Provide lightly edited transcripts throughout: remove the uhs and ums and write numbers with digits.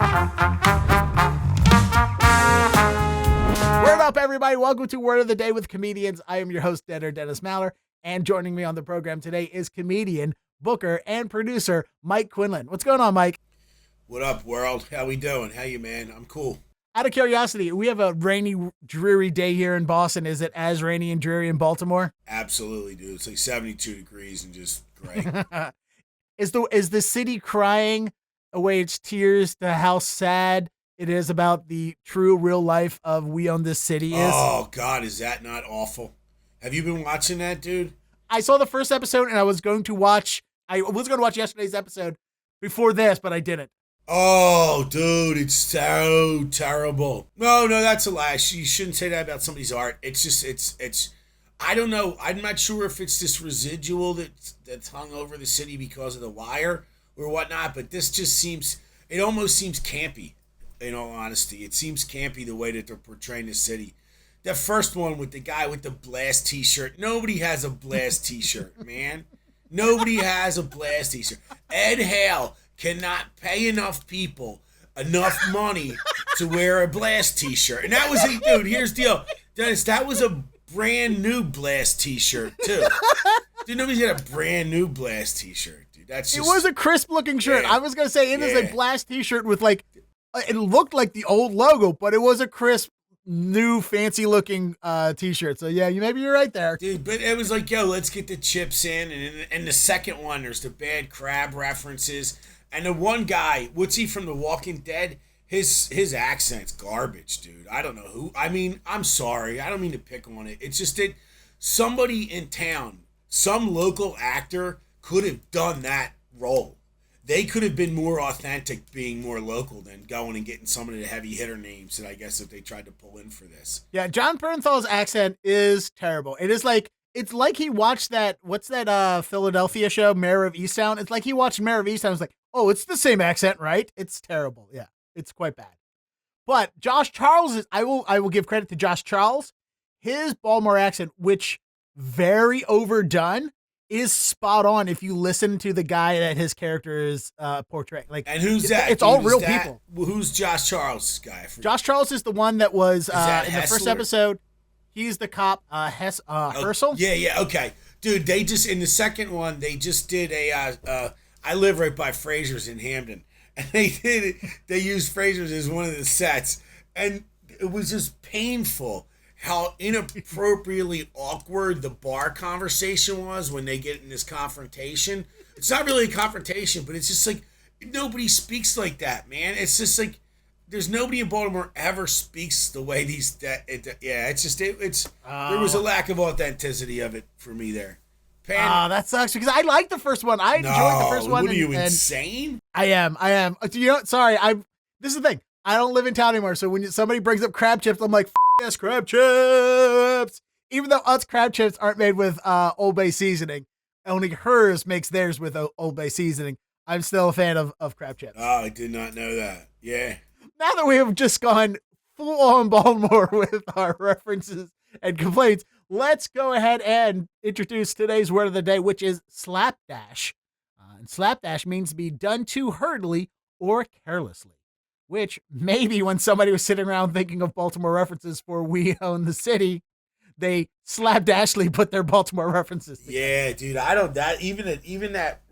Word up, everybody. Welcome to Word of the Day with Comedians. I am your host, Dennis Maller, and joining me on the program today is comedian, booker, and producer Mike Quindlen. What's going on, Mike? What up, world? How we doing? How you, man? I'm cool. Out of curiosity, we have a rainy, dreary day here in Boston. Is it as rainy and dreary in Baltimore? Absolutely, dude. It's like 72 degrees and just gray. Is the city crying away its tears to how sad it is about the true real life of We Own This City is? Oh, God, is that not awful? Have you been watching that, dude? I saw the first episode and I was going to watch yesterday's episode before this, but I didn't. Oh, dude, it's so terrible. No, that's a lie. You shouldn't say that about somebody's art. It's just, it's, I don't know. I'm not sure if it's this residual that's hung over the city because of The Wire or whatnot, but this just it almost seems campy, in all honesty. It seems campy the way that they're portraying the city. The first one with the guy with the Blast t-shirt. Nobody has a Blast t-shirt, man. Nobody has a Blast t-shirt. Ed Hale cannot pay enough people enough money to wear a Blast t-shirt. And that was it, dude. Here's the deal. Dennis, that was a brand new Blast t-shirt, too. Dude, nobody's got a brand new Blast t-shirt, dude. That's just... It was a crisp looking shirt. Yeah, I was going to say it is a Blast t-shirt with it looked like the old logo, but it was a crisp, new, fancy looking t-shirt. So yeah, maybe you're right there. Dude, but it was like, yo, let's get the chips in. And the second one, there's the bad crab references. And the one guy, what's he from The Walking Dead? His accent's garbage, dude. I don't know who. I mean, I'm sorry. I don't mean to pick on it. It's just that somebody in town, some local actor could have done that role. They could have been more authentic being more local than going and getting some of the heavy hitter names that I guess that they tried to pull in for this. Yeah, John Bernthal's accent is terrible. It's like he watched what's that Philadelphia show, Mayor of Easttown? It's like he watched Mayor of Easttown and was like, oh, it's the same accent, right? It's terrible. Yeah, it's quite bad. But Josh Charles I will give credit to Josh Charles. His Baltimore accent, which very overdone, is spot on if you listen to the guy that his character is portraying. And who's that? It's all real people. Who's Josh Charles' guy? Josh Charles is the one that was in the first episode. He's the cop, Herschel. Yeah, okay. Dude, they just, in the second one, they just did I live right by Fraser's in Hamden. And they used Fraser's as one of the sets. And it was just painful how inappropriately awkward the bar conversation was when they get in this confrontation. It's not really a confrontation, but it's just like, nobody speaks like that, man. It's just like, there's nobody in Baltimore ever speaks the way there was a lack of authenticity of it for me there. That sucks because I like the first one. I enjoyed the first one. What are you, insane? I am. Sorry. This is the thing. I don't live in town anymore, so when somebody brings up crab chips, I'm like, yes, crab chips. Even though Utz crab chips aren't made with Old Bay seasoning, only hers makes theirs with Old Bay seasoning. I'm still a fan of crab chips. Oh, I did not know that. Yeah. Now that we have just gone full on Baltimore with our references and complaints, let's go ahead and introduce today's word of the day, which is slapdash. And slapdash means to be done too hurriedly or carelessly, which maybe when somebody was sitting around thinking of Baltimore references for We Own the City, they slapdashly put their Baltimore references together. Yeah, dude, I don't, that, even the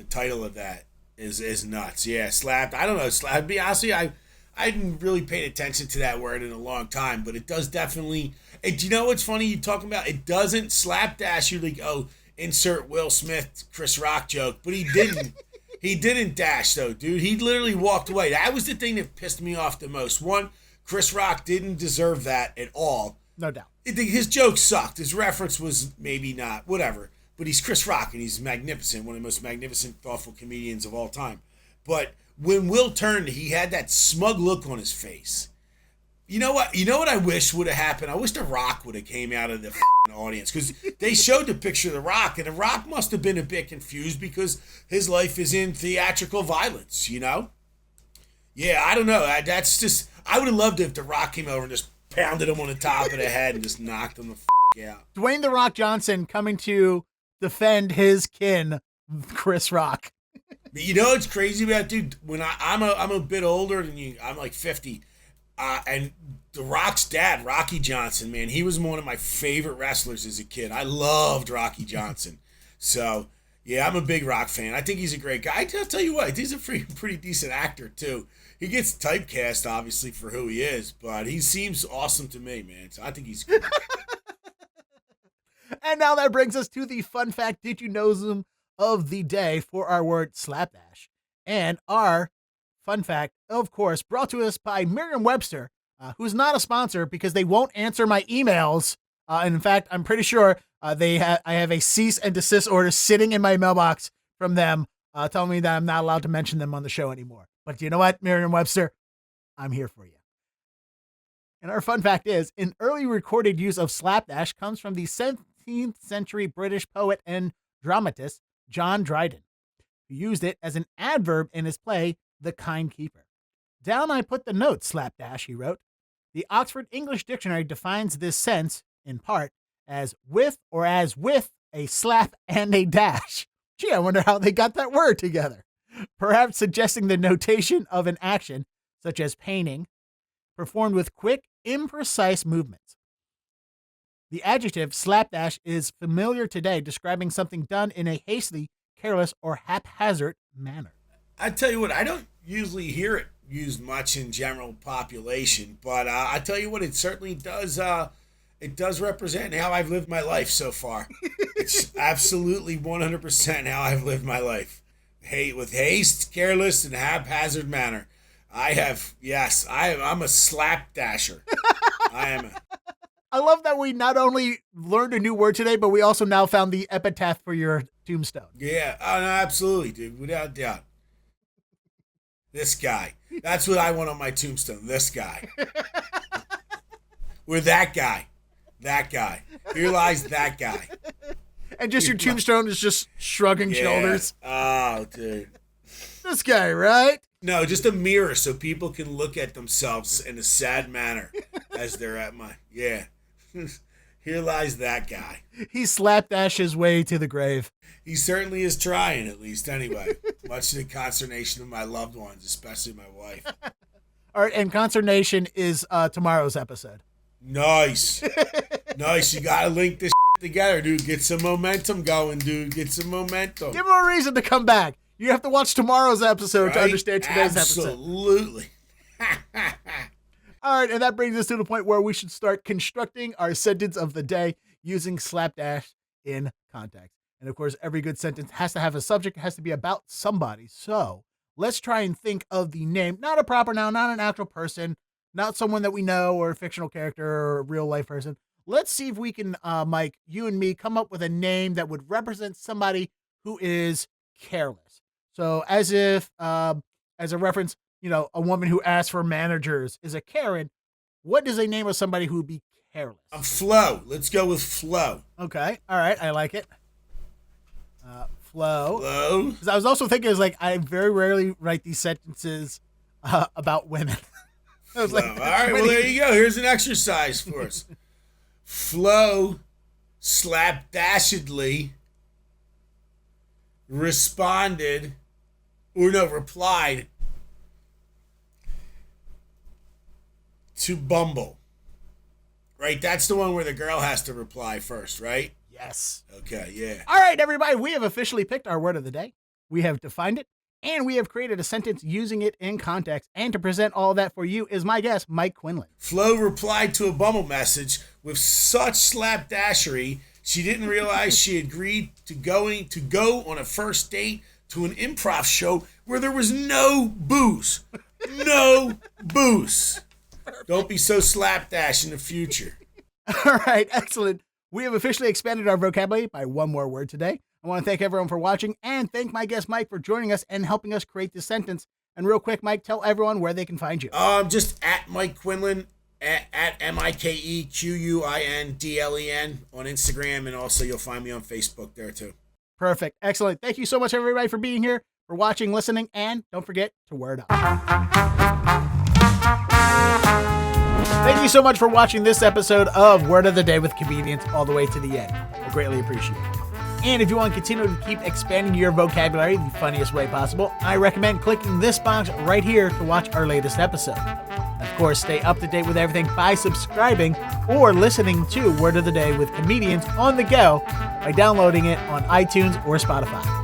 title of that is nuts. Yeah, slapped. I don't know, slap. Be honestly, I hadn't really paid attention to that word in a long time, but it does definitely. And do you know what's funny? You talking about it doesn't slapdash you like, oh, insert Will Smith, Chris Rock joke, but he didn't. He didn't dash though, dude. He literally walked away. That was the thing that pissed me off the most. One, Chris Rock didn't deserve that at all. No doubt. His joke sucked. His reference was maybe not, whatever. But he's Chris Rock, and he's magnificent, one of the most magnificent, thoughtful comedians of all time. But when Will turned, he had that smug look on his face. You know what? You know what I wish would have happened? I wish The Rock would have came out of the audience, because they showed the picture of The Rock, and The Rock must have been a bit confused because his life is in theatrical violence, you know? Yeah, I don't know. That's just, I would have loved it if The Rock came over and just pounded him on the top of the head and just knocked him the out. Dwayne The Rock Johnson coming to defend his kin, Chris Rock. But you know what's crazy about it, dude? When I'm a bit older than you, I'm like 50, and The Rock's dad, Rocky Johnson, man, he was one of my favorite wrestlers as a kid. I loved Rocky Johnson. So yeah, I'm a big Rock fan. I think he's a great guy. I'll tell you what, he's a pretty decent actor too. He gets typecast obviously for who he is, but he seems awesome to me, man. So I think he's good. And now that brings us to the fun fact, did you know of the day for our word slapdash. And our fun fact, of course, brought to us by Merriam-Webster, who's not a sponsor because they won't answer my emails. And in fact, I'm pretty sure I have a cease and desist order sitting in my mailbox from them telling me that I'm not allowed to mention them on the show anymore. But you know what, Merriam-Webster? I'm here for you. And our fun fact is, an early recorded use of slapdash comes from the 17th century British poet and dramatist John Dryden, who used it as an adverb in his play, The Kind Keeper. Down I put the note, slapdash, he wrote. The Oxford English Dictionary defines this sense, in part, as with or as with a slap and a dash. Gee, I wonder how they got that word together. Perhaps suggesting the notation of an action, such as painting, performed with quick, imprecise movements. The adjective slapdash is familiar today, describing something done in a hasty, careless, or haphazard manner. I tell you what, I don't usually hear it used much in general population, but I tell you what, it certainly does. It does represent how I've lived my life so far. It's absolutely 100% how I've lived my life. Hey, with haste, careless, and haphazard manner. I'm a slapdasher. I love that we not only learned a new word today, but we also now found the epitaph for your tombstone. Yeah, no, absolutely, dude, without doubt. This guy. That's what I want on my tombstone. This guy. Or that guy. That guy. Here lies that guy. And just your tombstone is just shrugging shoulders. Oh, dude. This guy, right? No, just a mirror so people can look at themselves in a sad manner as they're at my... Yeah. Here lies that guy. He slapdash his way to the grave. He certainly is trying, at least, anyway. Much to the consternation of my loved ones, especially my wife. All right, and consternation is tomorrow's episode. Nice. Nice. You got to link this together, dude. Get some momentum going, dude. Get some momentum. Give him a reason to come back. You have to watch tomorrow's episode to understand today's episode. Absolutely. All right, and that brings us to the point where we should start constructing our sentence of the day using slapdash in context. And of course, every good sentence has to have a subject. It has to be about somebody. So let's try and think of the name, not a proper noun, not an actual person, not someone that we know or a fictional character or a real life person. Let's see if we can, Mike, you and me, come up with a name that would represent somebody who is careless. So as if, as a reference, a woman who asks for managers is a Karen. What is a name of somebody who would be careless? Flo. Let's go with Flo. Okay. All right. I like it. Flo. Flo. 'Cause I was also thinking, I very rarely write these sentences about women. I was Flo. All right. Well, there you go. Here's an exercise for us. Flo slapdashedly replied to Bumble. Right? That's the one where the girl has to reply first, right? Yes. Okay, yeah. All right, everybody. We have officially picked our word of the day. We have defined it, and we have created a sentence using it in context. And to present all of that for you is my guest, Mike Quindlen. Flo replied to a Bumble message with such slapdashery, she didn't realize she agreed to go on a first date to an improv show where there was no booze. No booze. Don't be so slapdash in the future. All right, excellent. We have officially expanded our vocabulary by one more word today. I want to thank everyone for watching and thank my guest Mike for joining us and helping us create this sentence. And real quick, Mike, tell everyone where they can find you. Just at Mike Quindlen, at MikeQuindlen on Instagram, and also you'll find me on Facebook there too. Perfect. Excellent. Thank you so much, everybody, for being here, for watching, listening, and don't forget to word up. Thank you so much for watching this episode of Word of the Day with Convenience all the way to the end. I greatly appreciate it. And if you want to continue to keep expanding your vocabulary the funniest way possible, I recommend clicking this box right here to watch our latest episode. Of course, stay up to date with everything by subscribing or listening to Word of the Day with Comedians on the go by downloading it on iTunes or Spotify.